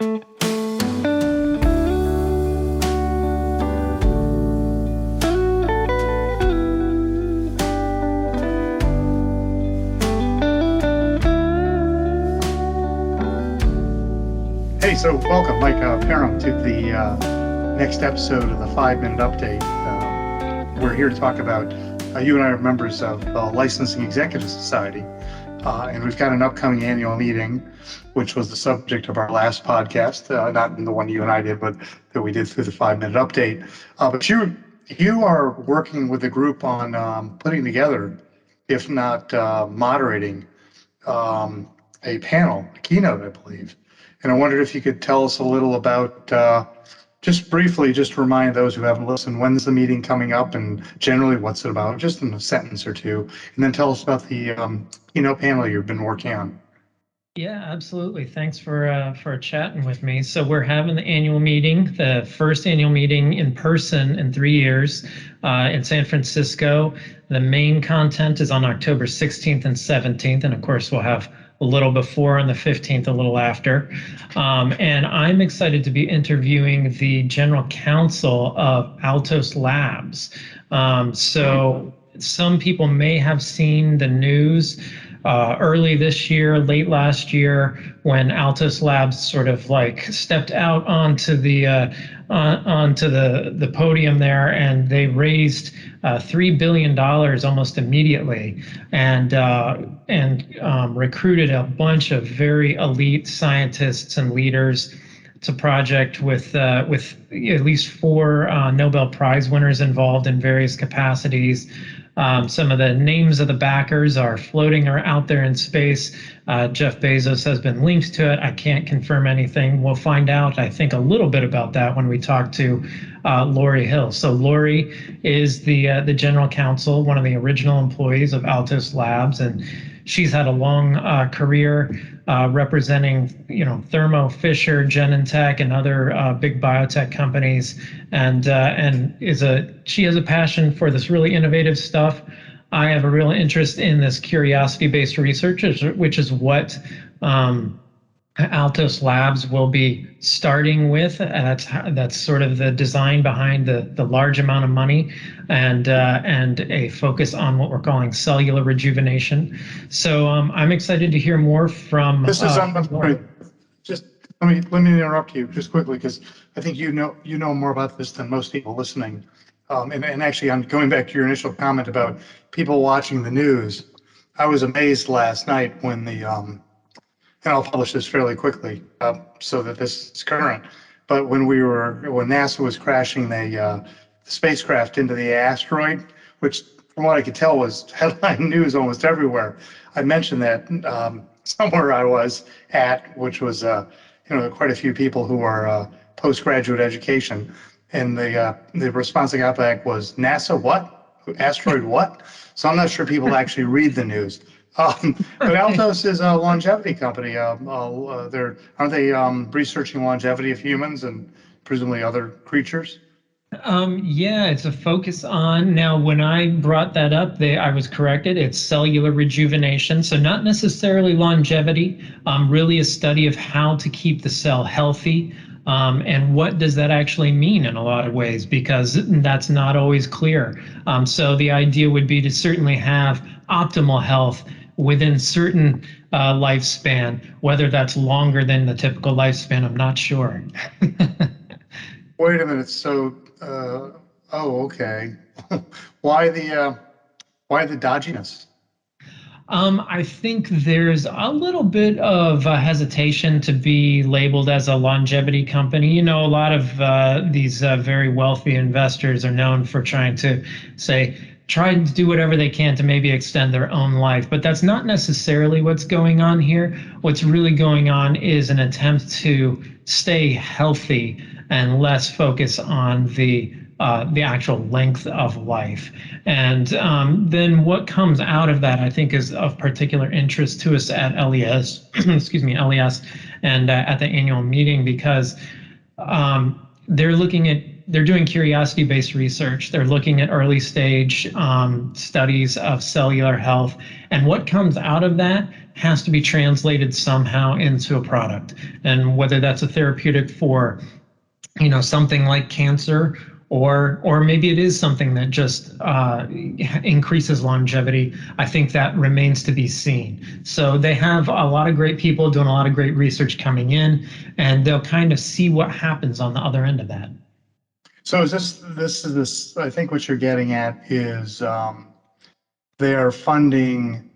Hey, so welcome, Mike Perham, to the next episode of the 5-Minute Update. We're here to talk about, you and I are members of the Licensing Executive Society, and we've got an upcoming annual meeting, which was the subject of our last podcast, not the one you and I did, but that we did through the 5-Minute Update. But you are working with a group on putting together, if not moderating, a panel, a keynote, I believe. And I wondered if you could tell us a little about, just briefly, just remind those who haven't listened, when's the meeting coming up and generally what's it about, just in a sentence or two, and then tell us about the keynote panel you've been working on. Yeah, absolutely. Thanks for chatting with me. So we're having the annual meeting, the first annual meeting in person in 3 years in San Francisco. The main content is on October 16th and 17th, and of course we'll have a little before on the 15th, a little after. And I'm excited to be interviewing the general counsel of Altos Labs. So some people may have seen the news early this year, late last year, when Altos Labs sort of like stepped out onto the podium there, and they raised $3 billion almost immediately, and recruited a bunch of very elite scientists and leaders. It's a project with at least 4 Nobel Prize winners involved in various capacities. Some of the names of the backers are floating or out there in space. Jeff Bezos has been linked to it. I can't confirm anything. We'll find out, I think, a little bit about that when we talk to Laurie Hill. So Laurie is the general counsel, one of the original employees of Altos Labs, and she's had a long career representing, Thermo Fisher, Genentech, and other big biotech companies, and she has a passion for this really innovative stuff. I have a real interest in this curiosity-based research, which is what Altos Labs will be starting with. That's sort of the design behind the large amount of money and a focus on what we're calling cellular rejuvenation. So I'm excited to hear more from. This is just let me interrupt you just quickly, because I think you know more about this than most people listening. And actually, I'm going back to your initial comment about people watching the news. I was amazed last night when and I'll publish this fairly quickly so that this is current. But when NASA was crashing the spacecraft into the asteroid, which from what I could tell was headline news almost everywhere, I mentioned that somewhere I was at, which was quite a few people who are postgraduate education, and the response I got back was, NASA what? Asteroid what? So I'm not sure people actually read the news. But Altos is a longevity company. Aren't they researching longevity of humans and presumably other creatures? Yeah, it's a focus on, now when I brought that up, I was corrected. It's cellular rejuvenation. So not necessarily longevity, really a study of how to keep the cell healthy. And what does that actually mean in a lot of ways, because that's not always clear. So the idea would be to certainly have optimal health within certain lifespan. Whether that's longer than the typical lifespan, I'm not sure. Wait a minute. So, okay. Why the dodginess? I think there's a little bit of hesitation to be labeled as a longevity company. A lot of these very wealthy investors are known for trying to try to do whatever they can to maybe extend their own life, but that's not necessarily what's going on here. What's really going on is an attempt to stay healthy and less focus on the actual length of life. And then what comes out of that, I think, is of particular interest to us at LES, LES, and at the annual meeting, because they're looking at they're doing curiosity-based research. They're looking at early stage studies of cellular health, and what comes out of that has to be translated somehow into a product. And whether that's a therapeutic for, something like cancer, or maybe it is something that just increases longevity, I think that remains to be seen. So they have a lot of great people doing a lot of great research coming in, and they'll kind of see what happens on the other end of that. So is this, I think what you're getting at is they are funding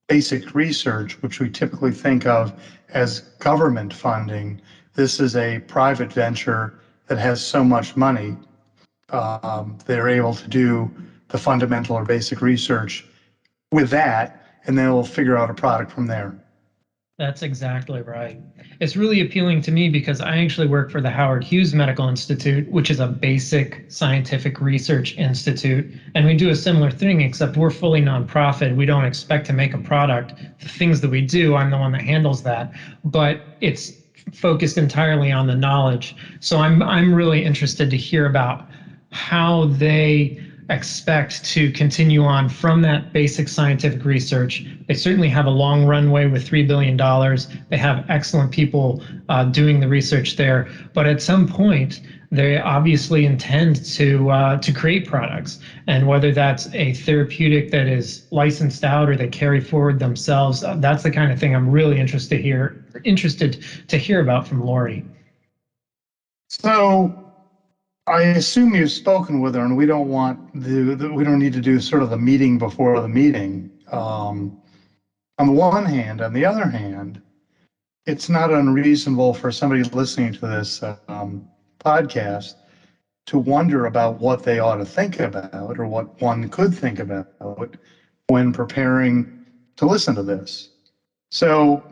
basic research, which we typically think of as government funding. This is a private venture that has so much money. They're able to do the fundamental or basic research with that, and then we'll figure out a product from there. That's exactly right. It's really appealing to me because I actually work for the Howard Hughes Medical Institute, which is a basic scientific research institute. And we do a similar thing, except we're fully nonprofit. We don't expect to make a product. The things that we do, I'm the one that handles that. But it's focused entirely on the knowledge. So I'm really interested to hear about how they expect to continue on from that basic scientific research. They certainly have a long runway with $3 billion. They have excellent people doing the research there. But at some point, they obviously intend to create products. And whether that's a therapeutic that is licensed out or they carry forward themselves, that's the kind of thing I'm really interested to hear about from Laurie. So I assume you've spoken with her, and we don't need to do sort of the meeting before the meeting. On the one hand, on the other hand, it's not unreasonable for somebody listening to this podcast to wonder about what they ought to think about, or what one could think about when preparing to listen to this. So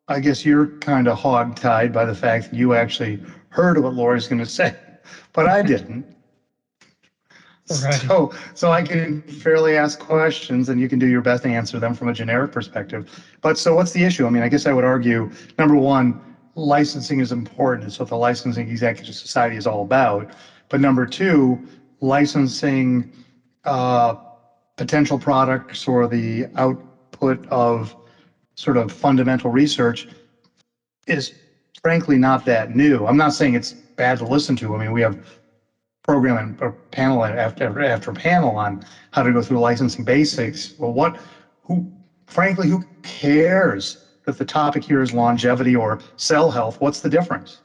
I guess you're kind of hog-tied by the fact that you actually heard what Laurie's going to say. But I didn't. Right. So I can fairly ask questions, and you can do your best to answer them from a generic perspective. But so what's the issue? I mean, I guess I would argue, number one, licensing is important. It's what the Licensing Executive Society is all about. But number two, licensing potential products or the output of sort of fundamental research is frankly not that new. I'm not saying it's bad to listen to. I mean, we have program and panel after panel on how to go through licensing basics. Well, who cares if the topic here is longevity or cell health? What's the difference?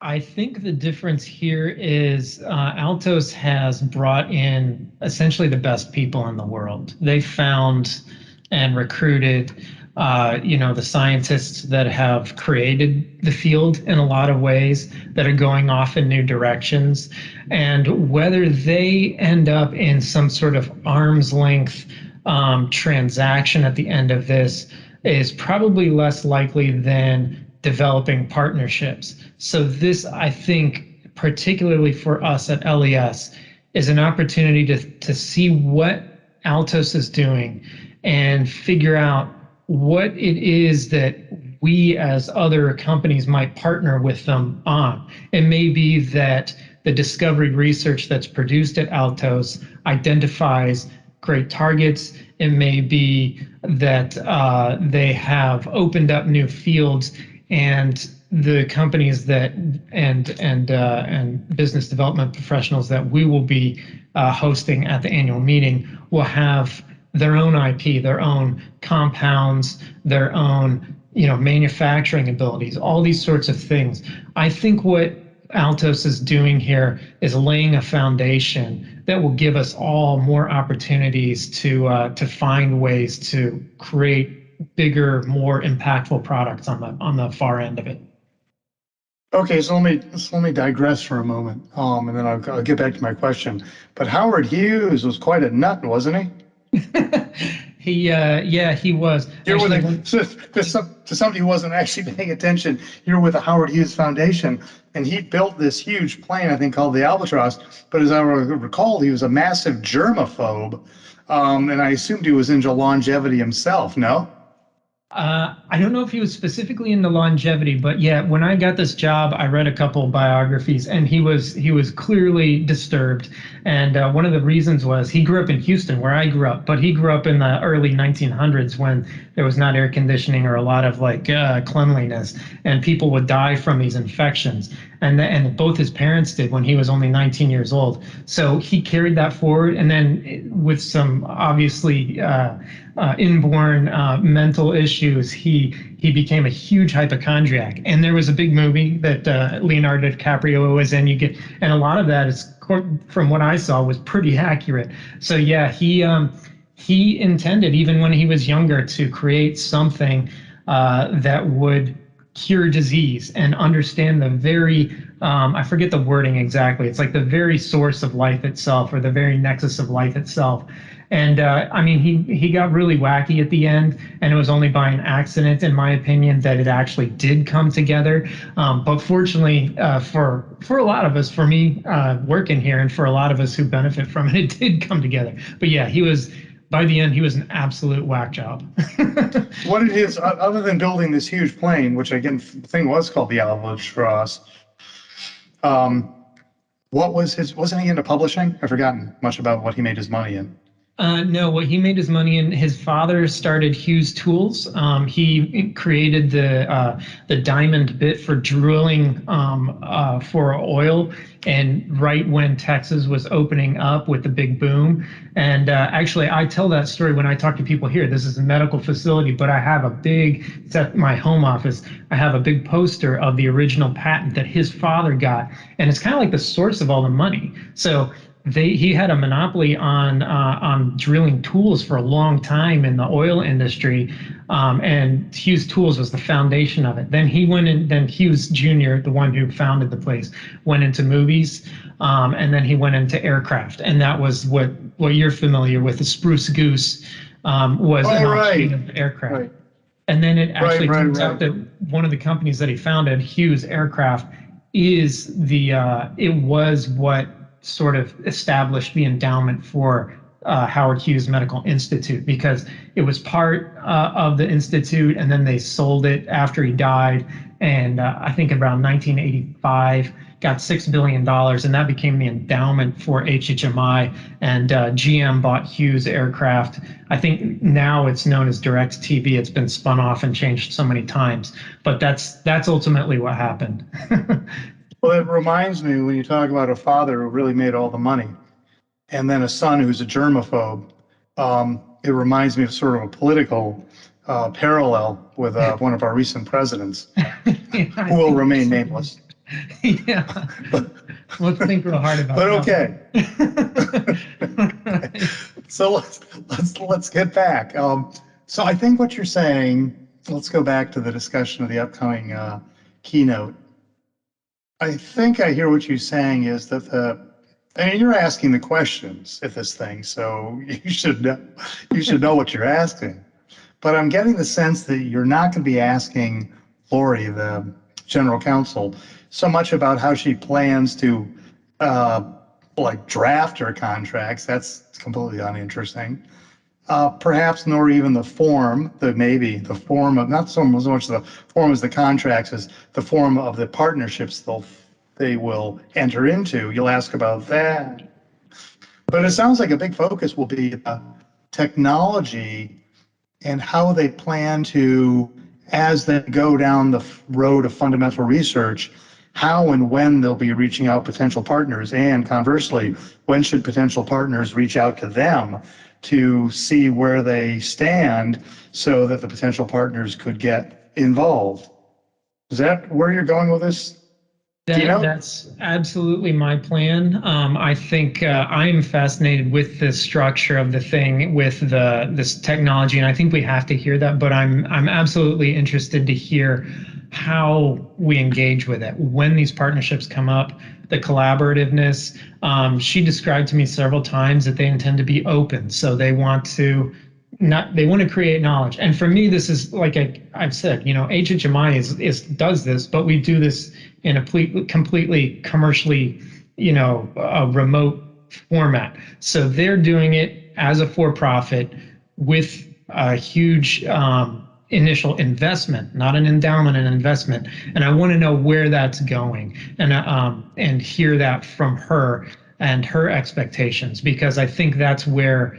I think the difference here is Altos has brought in essentially the best people in the world. They found and recruited the scientists that have created the field in a lot of ways, that are going off in new directions. And whether they end up in some sort of arm's length transaction at the end of this is probably less likely than developing partnerships. So this, I think, particularly for us at LES, is an opportunity to see what Altos is doing and figure out what it is that we as other companies might partner with them on. It may be that the discovery research that's produced at Altos identifies great targets. It may be that they have opened up new fields, and the companies that and business development professionals that we will be hosting at the annual meeting will have their own IP, their own compounds, their own manufacturing abilities, all these sorts of things. I think what Altos is doing here is laying a foundation that will give us all more opportunities to find ways to create bigger, more impactful products on the far end of it. Okay, so let me digress for a moment, and then I'll get back to my question. But Howard Hughes was quite a nut, wasn't he? He was. To somebody who wasn't actually paying attention, you're with the Howard Hughes Foundation, and he built this huge plane, I think, called the Albatross. But as I recall, he was a massive germaphobe, and I assumed he was into longevity himself. No? I don't know if he was specifically into longevity, but yeah, when I got this job, I read a couple biographies, and he was clearly disturbed. And one of the reasons was he grew up in Houston, where I grew up, but he grew up in the early 1900s when there was not air conditioning or a lot of like cleanliness, and people would die from these infections. And both his parents did when he was only 19 years old. So he carried that forward, and then with some obviously inborn mental issues, he became a huge hypochondriac. And there was a big movie that Leonardo DiCaprio was in. And a lot of that is, from what I saw, was pretty accurate. So yeah, he intended, even when he was younger, to create something that would cure disease and understand the very I forget the wording exactly. It's like the very source of life itself, or the very nexus of life itself. And I mean, he got really wacky at the end, and it was only by an accident, in my opinion, that it actually did come together. But fortunately, for a lot of us, for me working here, and for a lot of us who benefit from it, it did come together. But yeah, by the end, he was an absolute whack job. What did his, other than building this huge plane, which again, the thing was called the Albatross, what was wasn't he into publishing? I've forgotten much about what he made his money in. No, what he made his money in, his father started Hughes Tools. He created the diamond bit for drilling for oil, and right when Texas was opening up with the big boom. And actually, I tell that story when I talk to people here. This is a medical facility, but I have it's at my home office. I have a big poster of the original patent that his father got, and it's kind of like the source of all the money. So he had a monopoly on drilling tools for a long time in the oil industry, and Hughes Tools was the foundation of it. Then he went in. Then Hughes Jr., the one who founded the place, went into movies, and then he went into aircraft, and that was what you're familiar with. The Spruce Goose was an offshoot of aircraft. Right. And then it actually turns out that one of the companies that he founded, Hughes Aircraft, it was what sort of established the endowment for Howard Hughes Medical Institute, because it was part of the institute, and then they sold it after he died. And I think around 1985, got $6 billion, and that became the endowment for HHMI. And GM bought Hughes Aircraft. I think now it's known as DirecTV. It's been spun off and changed so many times, but that's ultimately what happened. Well, it reminds me, when you talk about a father who really made all the money, and then a son who's a germaphobe, it reminds me of sort of a political parallel with one of our recent presidents, who will remain nameless. Yeah. Let's think real hard about that. But okay. So let's get back. So I think what you're saying, let's go back to the discussion of the upcoming keynote. I think I hear what you're saying is that you're asking the questions at this thing, so you should know what you're asking. But I'm getting the sense that you're not going to be asking Laurie, the general counsel, so much about how she plans to draft her contracts. That's completely uninteresting. Perhaps nor even the form, the form of, not so much the form as the contracts, as the form of the partnerships they will enter into. You'll ask about that. But it sounds like a big focus will be technology and how they plan to, as they go down the road of fundamental research, how and when they'll be reaching out potential partners, and conversely, when should potential partners reach out to them to see where they stand so that the potential partners could get involved. Is that where you're going with this? That's absolutely my plan. I think I'm fascinated with the structure of the thing, with this technology, and I think we have to hear that. But I'm absolutely interested to hear how we engage with it when these partnerships come up. The collaborativeness. She described to me several times that they intend to be open, so they want to create knowledge. And for me, this is like I've said, HHMI does this, but we do this in a completely commercially, a remote format. So they're doing it as a for-profit with a huge initial investment, not an endowment, an investment. And I want to know where that's going, and hear that from her and her expectations, because I think that's where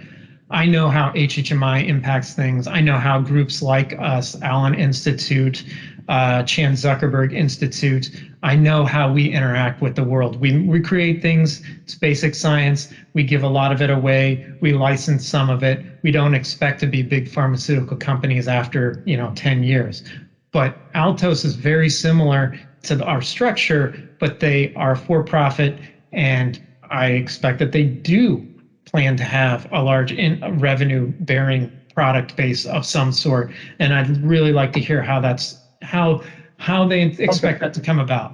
I know how HHMI impacts things. I know how groups like us, Allen Institute, Chan Zuckerberg Institute, I know how we interact with the world. We create things, it's basic science, we give a lot of it away, we license some of it. We don't expect to be big pharmaceutical companies after 10 years. But Altos is very similar to our structure, but they are for profit, and I expect that they do plan to have a large revenue bearing product base of some sort. And I'd really like to hear how that's how they expect that to come about.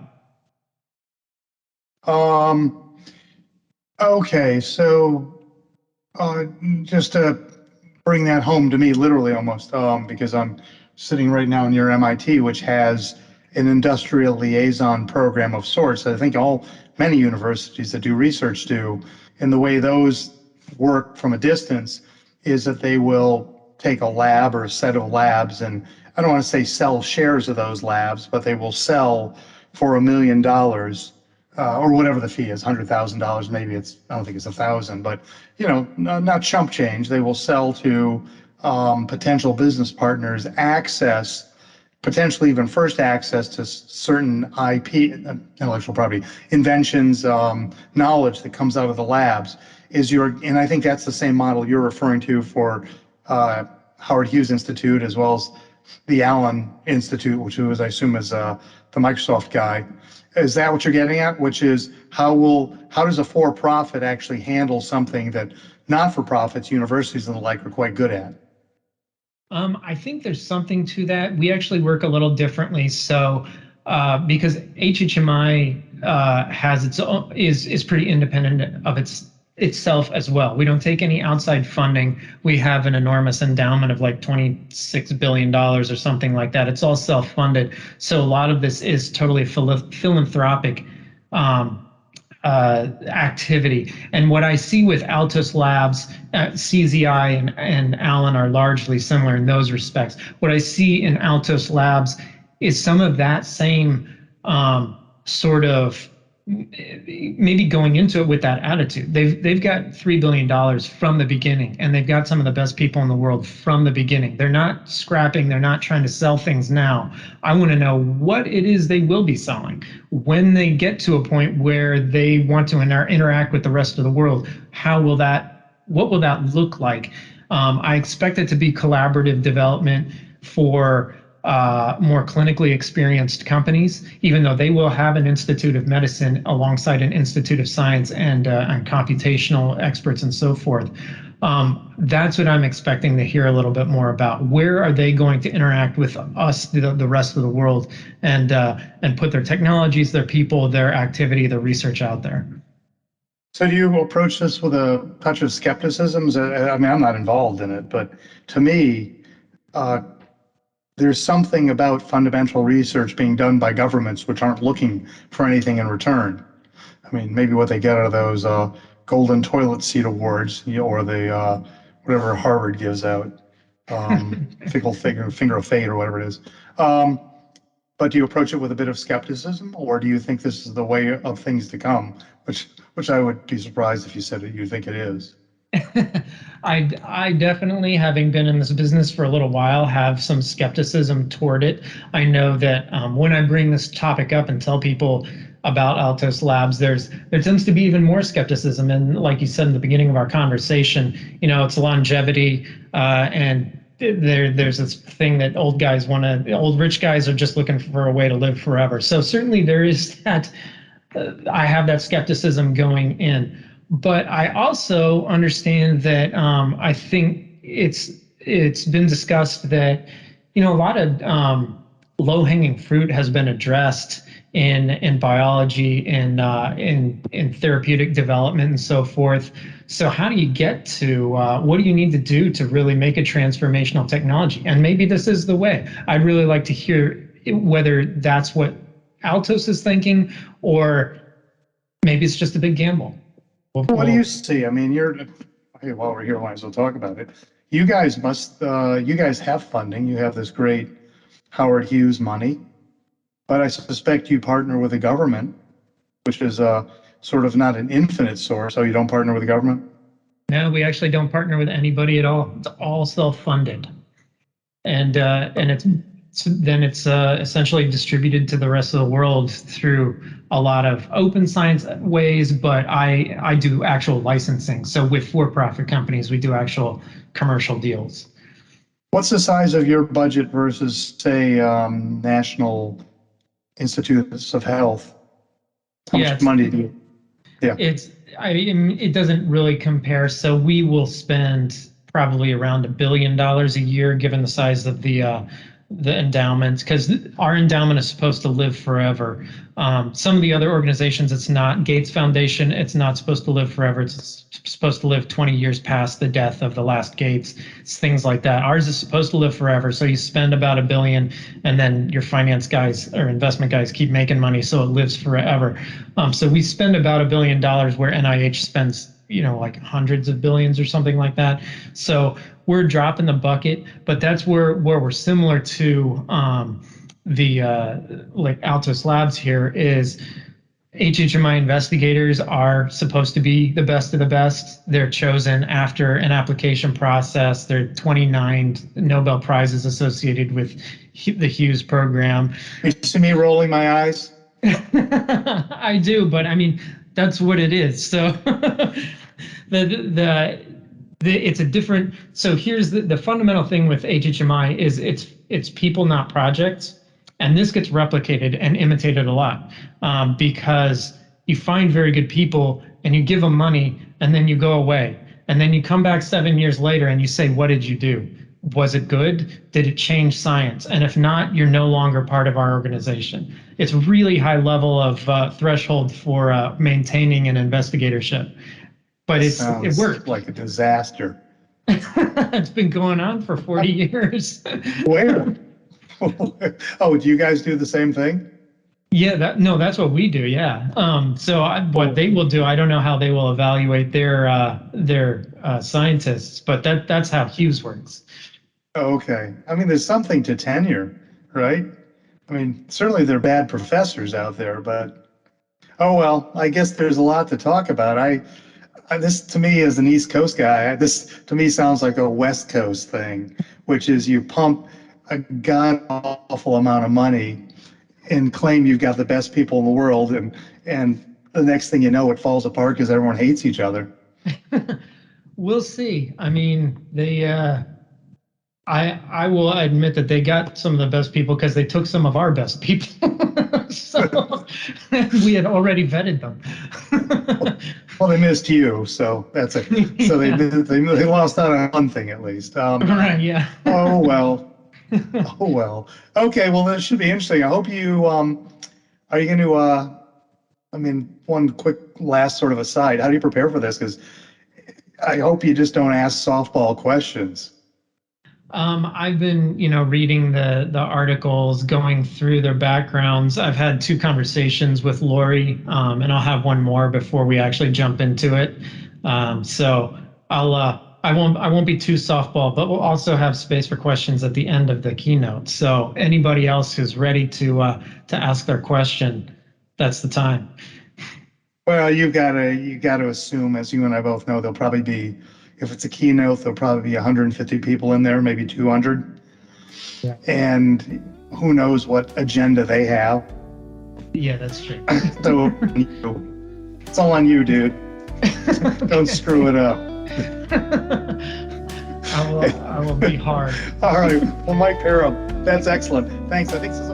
Okay, so just to bring that home to me, literally almost, because I'm sitting right now near MIT, which has an industrial liaison program of sorts. I think many universities that do research do, and the way those work from a distance is that they will take a lab or a set of labs, and I don't want to say sell shares of those labs, but they will sell for $1 million, or whatever the fee is, $100,000, maybe I don't think it's 1,000, but not chump change. They will sell to potential business partners access, potentially even first access to certain IP, intellectual property, inventions, knowledge that comes out of the labs. And I think that's the same model you're referring to for Howard Hughes Institute, as well as the Allen Institute, which was, I assume, is the Microsoft guy. Is that what you're getting at? Which is how does a for-profit actually handle something that not-for-profits, universities and the like, are quite good at? I think there's something to that. We actually work a little differently. So because HHMI has its own, is pretty independent of itself as well. We don't take any outside funding. We have an enormous endowment of like $26 billion or something like that. It's all self-funded. So a lot of this is totally philanthropic activity. And what I see with Altos Labs, CZI and Allen are largely similar in those respects. What I see in Altos Labs is some of that same sort of maybe going into it with that attitude. They've got $3 billion from the beginning, and they've got some of the best people in the world from the beginning. They're not scrapping. They're not trying to sell things now. I want to know what it is they will be selling when they get to a point where they want to interact with the rest of the world. What will that look like? I expect it to be collaborative development for more clinically experienced companies, even though they will have an Institute of Medicine alongside an Institute of Science and computational experts and so forth. That's what I'm expecting to hear a little bit more about. Where are they going to interact with us, the rest of the world, and put their technologies, their people, their activity, their research out there? So do you approach this with a touch of skepticism? I mean, I'm not involved in it, but to me, there's something about fundamental research being done by governments which aren't looking for anything in return. I mean, maybe what they get out of those golden toilet seat awards, or the whatever Harvard gives out, finger of fate or whatever it is. But do you approach it with a bit of skepticism, or do you think this is the way of things to come? Which I would be surprised if you said that you think it is. I definitely, having been in this business for a little while, have some skepticism toward it. I know that when I bring this topic up and tell people about Altos Labs, there tends to be even more skepticism. And like you said in the beginning of our conversation, it's longevity, and there's this thing that old rich guys are just looking for a way to live forever. So certainly there is that. I have that skepticism going in. But I also understand that I think it's been discussed that a lot of low-hanging fruit has been addressed in biology, in therapeutic development, and so forth. So how do you get to what do you need to do to really make a transformational technology? And maybe this is the way. I'd really like to hear whether that's what Altos is thinking, or maybe it's just a big gamble. What do you see? I mean, while we're here, might as well talk about it. You guys you guys have funding. You have this great Howard Hughes money, but I suspect you partner with the government, which is sort of not an infinite source. So you don't partner with the government? No, we actually don't partner with anybody at all. It's all self-funded, and it's essentially distributed to the rest of the world through a lot of open science ways. But I do actual licensing. So with for-profit companies, we do actual commercial deals. What's the size of your budget versus, say, National Institutes of Health? How much money do you? Yeah. It doesn't really compare. So we will spend probably around $1 billion a year, given the size of the endowments, because our endowment is supposed to live forever. Some of the other organizations, it's not. Gates Foundation, it's not supposed to live forever. It's supposed to live 20 years past the death of the last Gates. It's things like that. Ours is supposed to live forever. So you spend about $1 billion, and then your finance guys or investment guys keep making money, so it lives forever. So we spend about $1 billion, where NIH spends, like hundreds of billions or something like that. So we're dropping the bucket, but that's where we're similar to like Altos Labs here is HHMI investigators are supposed to be the best of the best. They're chosen after an application process. There are 29 Nobel Prizes associated with the Hughes program. You see me rolling my eyes? I do, but I mean, that's what it is. So it's a different. So here's the fundamental thing with HHMI is it's people, not projects, and this gets replicated and imitated a lot because you find very good people and you give them money and then you go away and then you come back 7 years later and you say, what did you do? Was it good? Did it change science? And if not, you're no longer part of our organization. It's really high level of threshold for maintaining an investigatorship. But it worked. Like a disaster. It's been going on for 40 years. Where? Oh, do you guys do the same thing? Yeah, that's what we do. Yeah. What they will do, I don't know how they will evaluate their scientists, but that's how Hughes works. Okay. I mean, there's something to tenure, right? I mean, certainly there are bad professors out there, but oh well. I guess there's a lot to talk about. This to me, as an East Coast guy, this to me sounds like a West Coast thing, which is you pump a god awful amount of money and claim you've got the best people in the world, and the next thing you know, it falls apart because everyone hates each other. We'll see. I mean, I will admit that they got some of the best people because they took some of our best people. So we had already vetted them. Well, they missed you, so that's it. So Yeah. they lost out on one thing at least. Right, yeah. Oh well. Oh well. Okay, well this should be interesting. I hope you are you going to I mean, one quick last sort of aside. How do you prepare for this? Because I hope you just don't ask softball questions. I've been, reading the articles, going through their backgrounds. I've had 2 conversations with Laurie, and I'll have one more before we actually jump into it. So I won't be too softball, but we'll also have space for questions at the end of the keynote. So anybody else who's ready to ask their question, that's the time. Well, you got to assume, as you and I both know, there'll probably be, if it's a keynote, there'll probably be 150 people in there, maybe 200. Yeah. And who knows what agenda they have. Yeah, that's true. So it's all on you, dude. Don't screw it up. I will be hard. All right. Well, Mike Perham, that's excellent. Thanks. I think this is